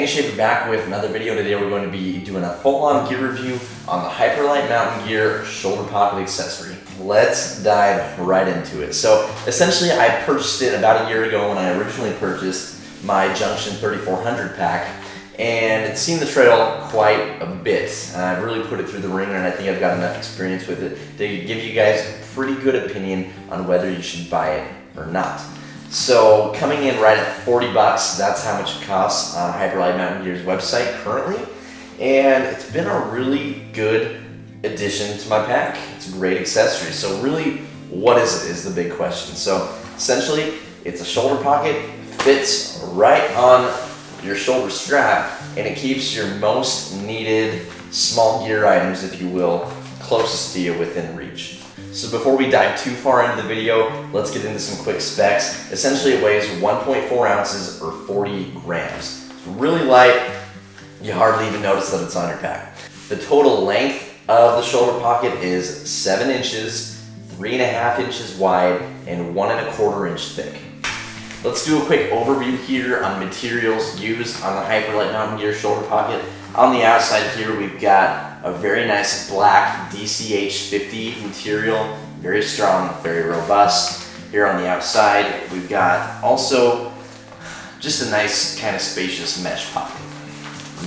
Hey, Schaefer back with another video. Today we're going to be doing a full-on gear review on the Hyperlite Mountain Gear shoulder pocket accessory. Let's dive right into it. So essentially I purchased it about a year ago when I originally purchased my Junction 3400 pack, and it's seen the trail quite a bit. I've really put it through the ringer, and I think I've got enough experience with it to give you guys a pretty good opinion on whether you should buy it or not. So coming in right at 40 bucks, that's how much it costs on Hyperlite Mountain Gear's website currently. And it's been a really good addition to my pack. It's a great accessory. So really, what is it is the big question. So essentially, it's a shoulder pocket, fits right on your shoulder strap, and it keeps your most needed small gear items, if you will, closest to you within reach. So before we dive too far into the video, let's get into some quick specs. Essentially it weighs 1.4 ounces or 40 grams. It's really light, you hardly even notice that it's on your pack. The total length of the shoulder pocket is 7 inches, 3.5 inches wide, and 1.25 inch thick. Let's do a quick overview here on materials used on the Hyperlite Mountain Gear shoulder pocket. On the outside here, we've got a very nice black DCH50 material, very strong, very robust. Here on the outside, we've got also just a nice kind of spacious mesh pocket.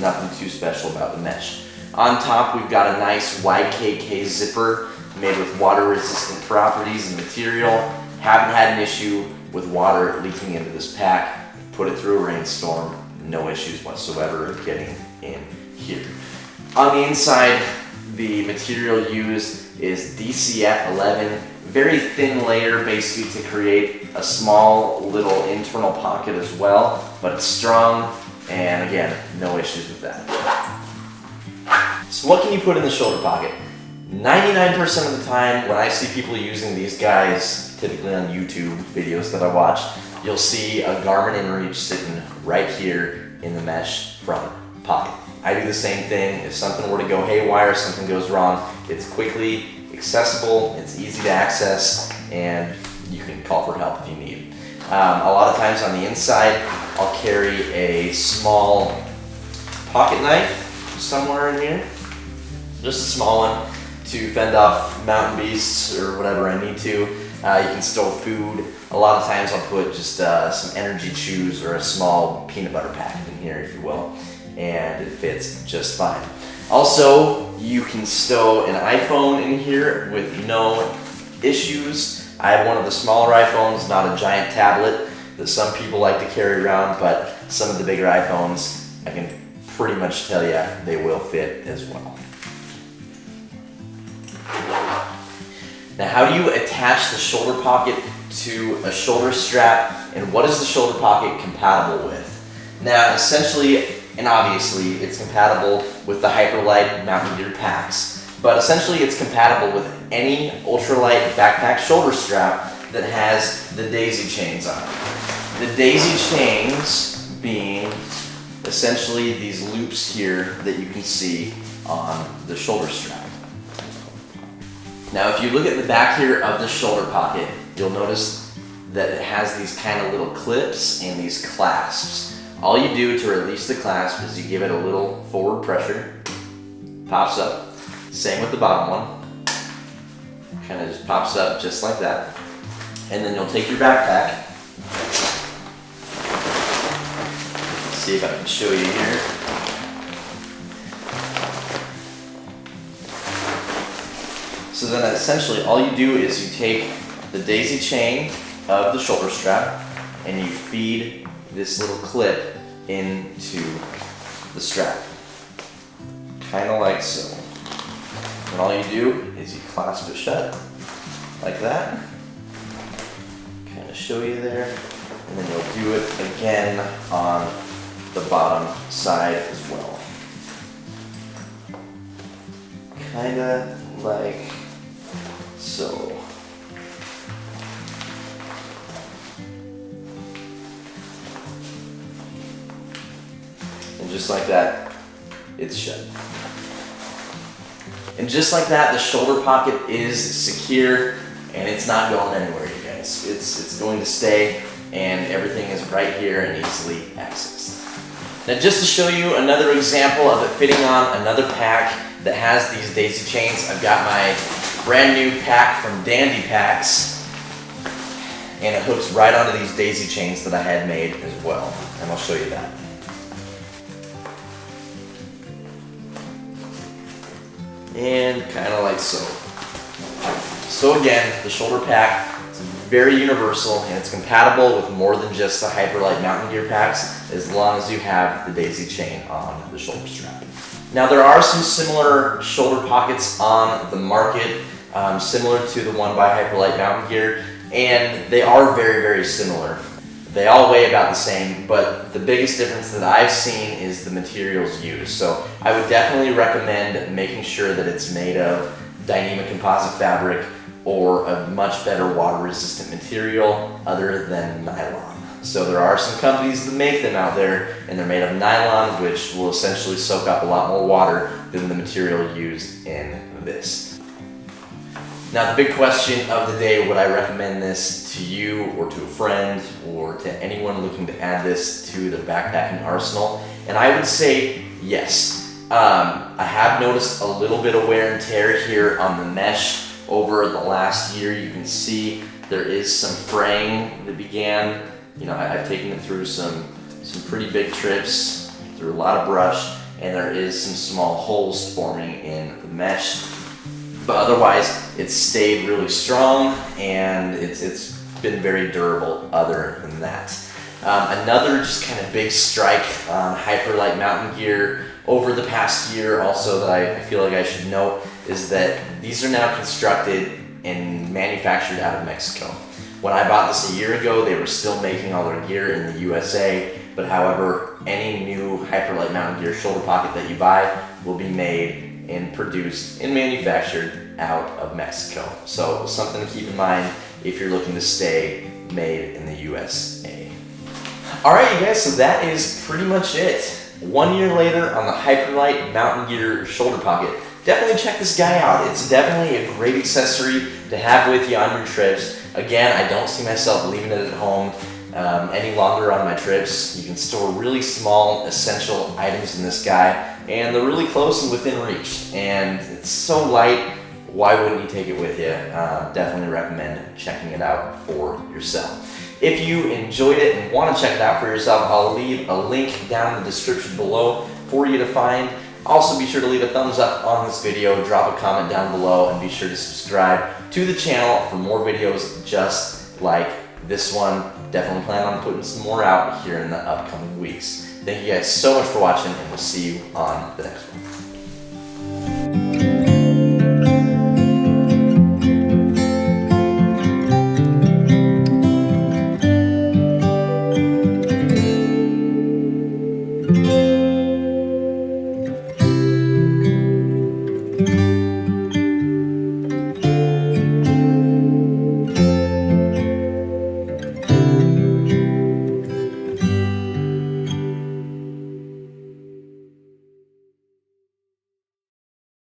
Nothing too special about the mesh. On top, we've got a nice YKK zipper made with water-resistant properties and material. Haven't had an issue with water leaking into this pack. Put it through a rainstorm, no issues whatsoever getting in here. On the inside, the material used is DCF11, very thin layer basically to create a small little internal pocket as well, but it's strong, and again, no issues with that. So what can you put in the shoulder pocket? 99% of the time when I see people using these guys, typically on YouTube videos that I watch, you'll see a Garmin inReach sitting right here in the mesh front pocket. I do the same thing. If something were to go haywire, something goes wrong, it's quickly accessible, it's easy to access, and you can call for help if you need. A lot of times on the inside, I'll carry a small pocket knife somewhere in here, just a small one to fend off mountain beasts or whatever I need to. You can store food. A lot of times I'll put just some energy chews or a small peanut butter packet in here, if you will, and it fits just fine. Also, you can stow an iPhone in here with no issues. I have one of the smaller iPhones, not a giant tablet that some people like to carry around, but some of the bigger iPhones, I can pretty much tell you they will fit as well. Now, how do you attach the shoulder pocket to a shoulder strap, and what is the shoulder pocket compatible with? Now, essentially, and obviously, it's compatible with the Hyperlite Mountain Gear packs, but essentially it's compatible with any ultralight backpack shoulder strap that has the daisy chains on it. The daisy chains being essentially these loops here that you can see on the shoulder strap. Now, if you look at the back here of the shoulder pocket, you'll notice that it has these kind of little clips and these clasps. All you do to release the clasp is you give it a little forward pressure, pops up. Same with the bottom one. Kind of just pops up just like that. And then you'll take your backpack. Let's see if I can show you here. So then essentially all you do is you take the daisy chain of the shoulder strap and you feed this little clip into the strap. Kind of like so. And all you do is you clasp it shut like that. Kind of show you there. And then you'll do it again on the bottom side as well. Kind of like so. And just like that, it's shut. And just like that, the shoulder pocket is secure and it's not going anywhere, you guys. It's going to stay, and everything is right here and easily accessed. Now just to show you another example of it fitting on another pack that has these daisy chains, I've got my brand new pack from Dandy Packs, and it hooks right onto these daisy chains that I had made as well, and I'll show you that. And kind of like so. So again, the shoulder pack is very universal and it's compatible with more than just the Hyperlite Mountain Gear packs as long as you have the daisy chain on the shoulder strap. Now there are some similar shoulder pockets on the market, similar to the one by Hyperlite Mountain Gear, and they are very, very similar. They all weigh about the same, but the biggest difference that I've seen is the materials used. So I would definitely recommend making sure that it's made of Dyneema composite fabric or a much better water-resistant material other than nylon. So there are some companies that make them out there, and they're made of nylon, which will essentially soak up a lot more water than the material used in this. Now the big question of the day, would I recommend this to you or to a friend or to anyone looking to add this to their backpacking arsenal? And I would say yes. I have noticed a little bit of wear and tear here on the mesh over the last year. You can see there is some fraying that began. You know, I've taken it through some pretty big trips, through a lot of brush, and there is some small holes forming in the mesh. But otherwise, it's stayed really strong and it's been very durable other than that. Another just kind of big strike on Hyperlite Mountain Gear over the past year also that I feel like I should note is that these are now constructed and manufactured out of Mexico. When I bought this a year ago, they were still making all their gear in the USA, but however, any new Hyperlite Mountain Gear shoulder pocket that you buy will be made and produced and manufactured out of Mexico. So something to keep in mind if you're looking to stay made in the USA. Alright you guys, so that is pretty much it. 1 year later on the Hyperlite Mountain Gear shoulder pocket. Definitely check this guy out. It's definitely a great accessory to have with you on your trips. Again, I don't see myself leaving it at home any longer on my trips. You can store really small essential items in this guy, and they're really close and within reach. And it's so light, why wouldn't you take it with you? Definitely recommend checking it out for yourself. If you enjoyed it and want to check it out for yourself, I'll leave a link down in the description below for you to find. Also be sure to leave a thumbs up on this video, drop a comment down below, and be sure to subscribe to the channel for more videos just like this one. Definitely plan on putting some more out here in the upcoming weeks. Thank you guys so much for watching, and we'll see you on the next one.